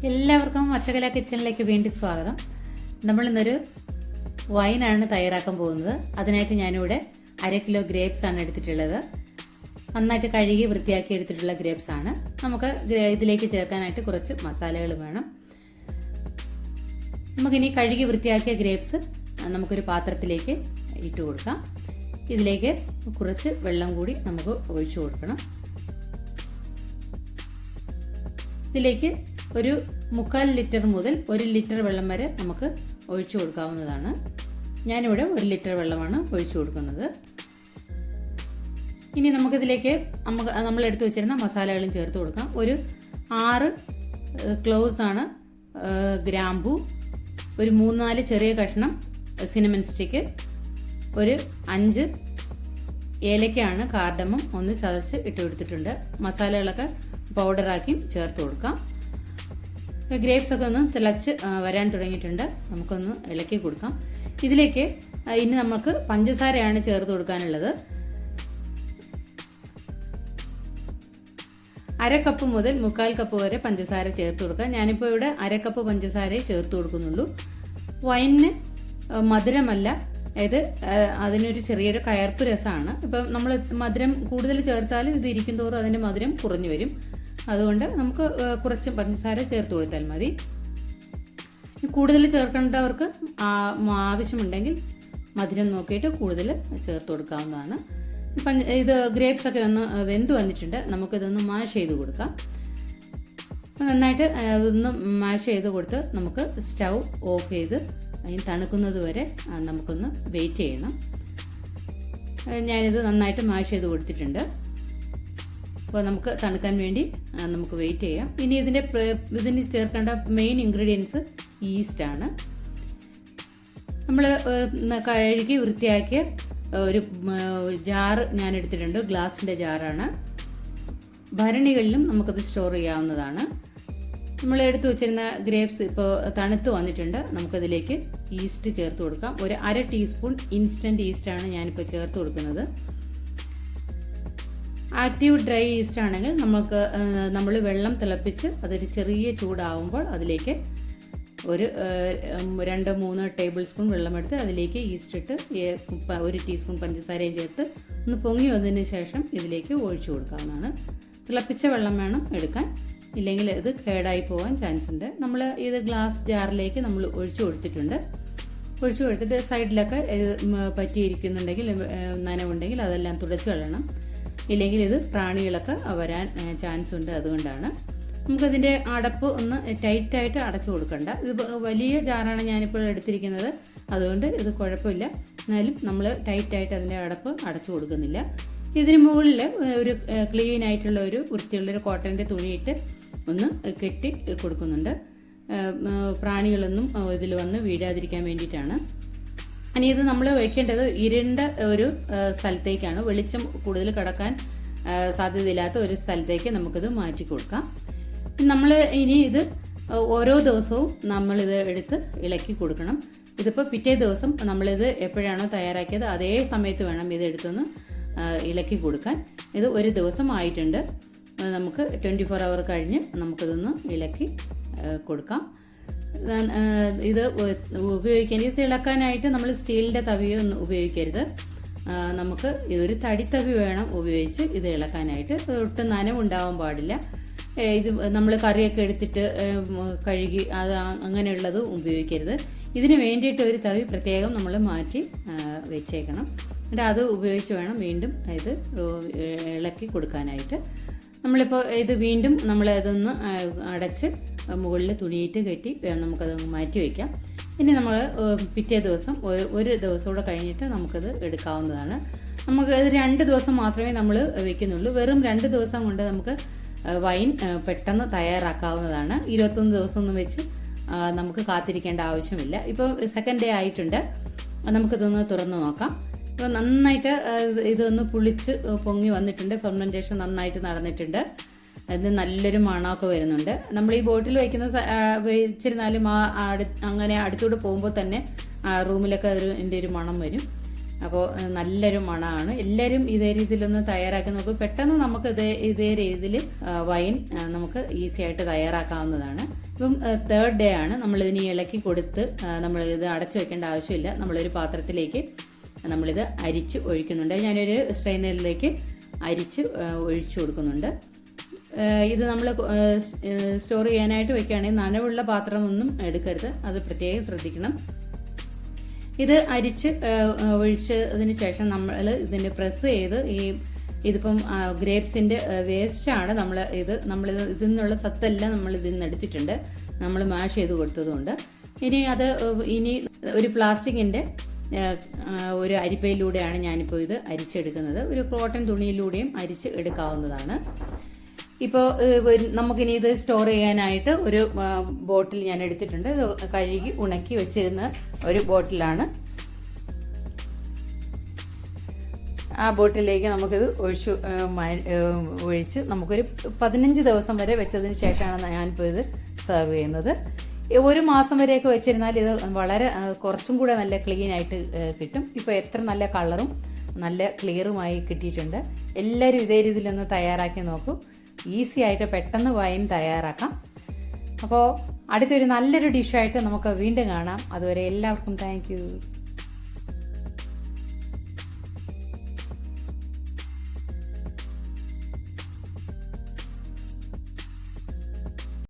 എല്ലാവർക്കും അച്ചകല കിച്ചണിലേക്ക് വീണ്ടും സ്വാഗതം. നമ്മൾ ഇന്നൊരു വൈനാണ് തയ്യാറാക്കാൻ പോകുന്നത്. അതിനായിട്ട് ഞാനിവിടെ 1/2 കിലോ ഗ്രേപ്സ് ആണ് എടുത്തിട്ടുള്ളത്. നന്നായിട്ട് കഴുകി വൃത്തിയാക്കി എടുത്തിട്ടുള്ള ഗ്രേപ്സ് ആണ്. നമുക്ക് ഇതിലേക്ക് ചേർക്കാനായിട്ട് കുറച്ച് മസാലകൾ വേണം. നമുക്കിനി കഴുകി വൃത്തിയാക്കിയ ഗ്രേപ്സ് നമുക്കൊരു പാത്രത്തിലേക്ക് ഇട്ട് കൊടുക്കാം. ഇതിലേക്ക് കുറച്ച് വെള്ളം കൂടി നമുക്ക് ഒഴിച്ചു കൊടുക്കണം. ഇതിലേക്ക് ഒരു 1/4 ലിറ്റർ മുതൽ 1 ലിറ്റർ വെള്ളം വരെ നമുക്ക് ഒഴിച്ചു കൊടുക്കാവുന്നതാണ്. ഞാനിവിടെ 1 ലിറ്റർ വെള്ളമാണ് ഒഴിച്ചു കൊടുക്കുന്നത്. ഇനി നമുക്കിതിലേക്ക് നമ്മൾ എടുത്തു വെച്ചിരുന്ന മസാലകളും ചേർത്ത് കൊടുക്കാം. ഒരു 6 ക്ലോവ്സ് ആണ്, ഗ്രാമ്പൂ, ഒരു 3-4 ചെറിയ കഷ്ണം സിനമൺ സ്റ്റിക്ക്, ഒരു 5 ഏലക്കയാണ്, കാർഡമം ഒന്ന് ചതച്ച് ഇട്ട് കൊടുത്തിട്ടുണ്ട്. മസാലകളൊക്കെ പൗഡറാക്കി ചേർത്ത് കൊടുക്കാം. ഗ്രേപ്സ് ഒക്കെ ഒന്ന് തിളച്ച് വരാൻ തുടങ്ങിയിട്ടുണ്ട്. നമുക്കൊന്ന് ഇളക്കി കൊടുക്കാം. ഇതിലേക്ക് ഇനി നമുക്ക് പഞ്ചസാരയാണ് ചേർത്ത് കൊടുക്കാനുള്ളത്. 1/2 കപ്പ് മുതൽ 1/4 കപ്പ് വരെ പഞ്ചസാര ചേർത്ത് കൊടുക്കാം. ഞാനിപ്പോൾ ഇവിടെ 1/2 കപ്പ് പഞ്ചസാരയെ ചേർത്ത് കൊടുക്കുന്നുള്ളൂ. വൈനിന് മധുരമല്ല, അതായത് അതിനൊരു ചെറിയൊരു കയർപ്പ് രസമാണ്. ഇപ്പം നമ്മൾ മധുരം കൂടുതൽ ചേർത്താലും ഇത് ഇരിക്കും തോറും അതിൻ്റെ മധുരം കുറഞ്ഞു വരും. അതുകൊണ്ട് നമുക്ക് കുറച്ച് പഞ്ചസാര ചേർത്ത് കൊടുത്താൽ മതി. കൂടുതൽ ചേർക്കേണ്ടവർക്ക് ആവശ്യമുണ്ടെങ്കിൽ മധുരം നോക്കിയിട്ട് കൂടുതൽ ചേർത്ത് കൊടുക്കാവുന്നതാണ്. ഇത് ഗ്രേപ്സ് ഒക്കെ ഒന്ന് വെന്ത് വന്നിട്ടുണ്ട്. നമുക്കിതൊന്ന് മാഷ് ചെയ്ത് കൊടുക്കാം. നന്നായിട്ട് ഒന്ന് മാഷ് ചെയ്ത് കൊടുത്ത് നമുക്ക് സ്റ്റൗ ഓഫ് ചെയ്ത് അതിന് തണുക്കുന്നത് വരെ നമുക്കൊന്ന് വെയിറ്റ് ചെയ്യണം. ഞാനിത് നന്നായിട്ട് മാഷ് ചെയ്ത് കൊടുത്തിട്ടുണ്ട്. അപ്പോൾ നമുക്ക് തണുക്കാൻ വേണ്ടി നമുക്ക് വെയിറ്റ് ചെയ്യാം. ഇനി ഇതിന് ചേർക്കേണ്ട മെയിൻ ഇൻഗ്രീഡിയൻസ് ഈസ്റ്റാണ്. നമ്മൾ കഴുകി വൃത്തിയാക്കിയ ഒരു ജാറ് ഞാൻ എടുത്തിട്ടുണ്ട്. ഗ്ലാസിൻ്റെ ജാറാണ്. ഭരണികളിലും നമുക്കത് സ്റ്റോർ ചെയ്യാവുന്നതാണ്. നമ്മൾ എടുത്തു വെച്ചിരുന്ന ഗ്രേപ്സ് ഇപ്പോൾ തണുത്ത് വന്നിട്ടുണ്ട്. നമുക്കതിലേക്ക് ഈസ്റ്റ് ചേർത്ത് കൊടുക്കാം. ഒരു 1/2 ടീസ്പൂൺ ഇൻസ്റ്റൻറ്റ് ഈസ്റ്റാണ് ഞാനിപ്പോൾ ചേർത്ത് കൊടുക്കുന്നത്. ആക്റ്റീവ് ഡ്രൈ ഈസ്റ്റ് ആണെങ്കിൽ നമ്മൾ വെള്ളം തിളപ്പിച്ച് അതൊരു ചെറിയ ചൂടാവുമ്പോൾ അതിലേക്ക് ഒരു 2-3 ടേബിൾ സ്പൂൺ വെള്ളമെടുത്ത് അതിലേക്ക് ഈസ്റ്റ് ഇട്ട് 1 ടീസ്പൂൺ പഞ്ചസാരയും ചേർത്ത് ഒന്ന് പൊങ്ങി വന്നതിന് ശേഷം ഇതിലേക്ക് ഒഴിച്ചു കൊടുക്കാവുന്നതാണ്. തിളപ്പിച്ച വെള്ളം വേണം എടുക്കാൻ, ഇല്ലെങ്കിൽ ഇത് കേടായി പോകാൻ ചാൻസ് ഉണ്ട്. നമ്മൾ ഇത് ഗ്ലാസ് ജാറിലേക്ക് നമ്മൾ ഒഴിച്ചു കൊടുത്തിട്ടുണ്ട്. ഒഴിച്ചു കൊടുത്തിട്ട് സൈഡിലൊക്കെ പറ്റിയിരിക്കുന്നുണ്ടെങ്കിൽ നനവുണ്ടെങ്കിൽ അതെല്ലാം തുടച്ച് കളയണം. ഇല്ലെങ്കിൽ ഇത് പ്രാണികളൊക്കെ വരാൻ ചാൻസ് ഉണ്ട്. അതുകൊണ്ടാണ് നമുക്കതിൻ്റെ അടപ്പ് ഒന്ന് ടൈറ്റായിട്ട് അടച്ചു കൊടുക്കണ്ട. ഇത് വലിയ ജാറാണ് ഞാനിപ്പോൾ എടുത്തിരിക്കുന്നത്, അതുകൊണ്ട് ഇത് കുഴപ്പമില്ല. എന്നാലും നമ്മൾ ടൈറ്റായിട്ട് അതിൻ്റെ അടപ്പ് അടച്ചു കൊടുക്കുന്നില്ല. ഇതിന് മുകളിൽ ഒരു ക്ലീൻ ആയിട്ടുള്ള ഒരു വൃത്തിയുള്ളൊരു കോട്ടൻ്റെ തുണിയിട്ട് ഒന്ന് കെട്ടി കൊടുക്കുന്നുണ്ട്. പ്രാണികളൊന്നും ഇതിൽ വന്ന് വീഴാതിരിക്കാൻ വേണ്ടിയിട്ടാണ്. ഇനി ഇത് നമ്മൾ വയ്ക്കേണ്ടത് ഇരുണ്ട ഒരു സ്ഥലത്തേക്കാണ്. വെളിച്ചം കൂടുതൽ കടക്കാൻ സാധ്യതയില്ലാത്ത ഒരു സ്ഥലത്തേക്ക് നമുക്കിത് മാറ്റി കൊടുക്കാം. നമ്മൾ ഇനി ഇത് ഓരോ ദിവസവും നമ്മളിത് എടുത്ത് ഇളക്കി കൊടുക്കണം. ഇതിപ്പോൾ പിറ്റേ ദിവസം നമ്മളിത് എപ്പോഴാണോ തയ്യാറാക്കിയത് അതേ സമയത്ത് വേണം ഇത് എടുത്തൊന്ന് ഇളക്കി കൊടുക്കാൻ. ഇത് ഒരു ദിവസം ആയിട്ടുണ്ട്. നമുക്ക് 24 അവർ കഴിഞ്ഞ് നമുക്കിതൊന്ന് ഇളക്കി കൊടുക്കാം. ഇത് ഉപയോഗിക്കാൻ, ഇത് ഇളക്കാനായിട്ട് നമ്മൾ സ്റ്റീലിൻ്റെ തവിയൊന്നും ഉപയോഗിക്കരുത്. നമുക്ക് ഇതൊരു തടിത്തവി വേണം ഉപയോഗിച്ച് ഇത് ഇളക്കാനായിട്ട്. ഒട്ടും നനവുണ്ടാവാൻ പാടില്ല. ഇത് നമ്മൾ കറിയൊക്കെ എടുത്തിട്ട് കഴുകി അത് അങ്ങനെയുള്ളത് ഉപയോഗിക്കരുത്. ഇതിന് വേണ്ടിയിട്ട് ഒരു തവി പ്രത്യേകം നമ്മൾ മാറ്റി വെച്ചേക്കണം. എന്നിട്ട് അത് ഉപയോഗിച്ച് വേണം വീണ്ടും ഇത് ഇളക്കി കൊടുക്കാനായിട്ട്. നമ്മളിപ്പോൾ ഇത് വീണ്ടും നമ്മളതൊന്ന് അടച്ച് മുകളിൽ തുണിയിട്ട് കെട്ടി നമുക്കത് മാറ്റി വയ്ക്കാം. ഇനി നമ്മൾ പിറ്റേ ദിവസം ഒരു ദിവസം കൂടെ കഴിഞ്ഞിട്ട് നമുക്കത് എടുക്കാവുന്നതാണ്. നമുക്ക് ഇത് 2 ദിവസം മാത്രമേ നമ്മൾ വെക്കുന്നുള്ളൂ. വെറും 2 ദിവസം കൊണ്ട് നമുക്ക് വൈൻ പെട്ടെന്ന് തയ്യാറാക്കാവുന്നതാണ്. 21 ദിവസമൊന്നും വെച്ച് നമുക്ക് കാത്തിരിക്കേണ്ട ആവശ്യമില്ല. ഇപ്പോൾ സെക്കൻഡ് ഡേ ആയിട്ടുണ്ട്. നമുക്കിതൊന്ന് തുറന്ന് നോക്കാം. ഇപ്പോൾ നന്നായിട്ട് ഇതൊന്ന് പുളിച്ച് പൊങ്ങി വന്നിട്ടുണ്ട്. ഫെർമെൻറ്റേഷൻ നന്നായിട്ട് നടന്നിട്ടുണ്ട്. അത് നല്ലൊരു മണമൊക്കെ വരുന്നുണ്ട്. നമ്മൾ ഈ ബോട്ടിൽ വെച്ചിരുന്നാലും അങ്ങനെ അടുത്തൂടെ പോകുമ്പോൾ തന്നെ റൂമിലൊക്കെ ഒരു മണം വരും. അപ്പോൾ നല്ലൊരു മണമാണ്. എല്ലാവരും ഇതേ രീതിയിലൊന്ന് തയ്യാറാക്കി നോക്കും. പെട്ടെന്ന് നമുക്ക് ഇതേ രീതിയിൽ വൈൻ നമുക്ക് ഈസി ആയിട്ട് തയ്യാറാക്കാവുന്നതാണ്. ഇപ്പം തേർഡ് ഡേ ആണ്. നമ്മളിതിനി ഇളക്കി കൊടുത്ത് നമ്മളിത് അടച്ചു വെക്കേണ്ട ആവശ്യമില്ല. നമ്മളൊരു പാത്രത്തിലേക്ക് നമ്മളിത് അരിച്ച് ഒഴിക്കുന്നുണ്ട്. ഞാനൊരു സ്ട്രെയിനറിലേക്ക് അരിച്ച് ഒഴിച്ചു കൊടുക്കുന്നുണ്ട്. ഇത് നമ്മൾ സ്റ്റോർ ചെയ്യാനായിട്ട് വെക്കുകയാണെങ്കിൽ നനവുള്ള പാത്രമൊന്നും എടുക്കരുത്, അത് പ്രത്യേകം ശ്രദ്ധിക്കണം. ഇത് അരിച്ച് ഒഴിച്ചതിന് ശേഷം നമ്മൾ ഇതിന് പ്രസ് ചെയ്ത് ഇതിപ്പം ഗ്രേപ്സിൻ്റെ വേസ്റ്റാണ് ഇതിൽ നിന്നുള്ള സത്തെല്ലാം നമ്മൾ ഇതിൽ നിന്ന് എടുത്തിട്ടുണ്ട്, നമ്മൾ മാഷ് ചെയ്ത് കൊടുത്തതുകൊണ്ട്. ഇനി ഒരു പ്ലാസ്റ്റിക്കിൻ്റെ ഒരു അരിപ്പയിലൂടെയാണ് ഞാനിപ്പോൾ ഇത് അരിച്ചെടുക്കുന്നത്. ഒരു കോട്ടൺ തുണിയിലൂടെയും അരിച്ച് എടുക്കാവുന്നതാണ്. ഇപ്പോൾ നമുക്കിനി ഇത് സ്റ്റോർ ചെയ്യാനായിട്ട് ഒരു ബോട്ടിൽ ഞാൻ എടുത്തിട്ടുണ്ട്. ഇത് കഴുകി ഉണക്കി വെച്ചിരുന്ന ഒരു ബോട്ടിലാണ്. ആ ബോട്ടിലേക്ക് നമുക്കിത് ഒഴിച്ച് നമുക്കൊരു 15 ദിവസം വരെ വെച്ചതിന് ശേഷമാണ് ഞാനിപ്പോൾ ഇത് സെർവ് ചെയ്യുന്നത്. 1 മാസം വരെയൊക്കെ വെച്ചിരുന്നാൽ ഇത് വളരെ കുറച്ചും കൂടെ നല്ല ക്ലീൻ ആയിട്ട് കിട്ടും. ഇപ്പോൾ എത്ര നല്ല കളറും നല്ല ക്ലിയറുമായി കിട്ടിയിട്ടുണ്ട്. എല്ലാവരും ഇതേ രീതിയിലൊന്ന് തയ്യാറാക്കി നോക്കൂ. ഈസി ആയിട്ട് പെട്ടെന്ന് വൈൻ തയ്യാറാക്കാം. അപ്പോൾ അടുത്തൊരു നല്ലൊരു ഡിഷായിട്ട് നമുക്ക് വീണ്ടും കാണാം. അതുവരെ എല്ലാവർക്കും താങ്ക് യു.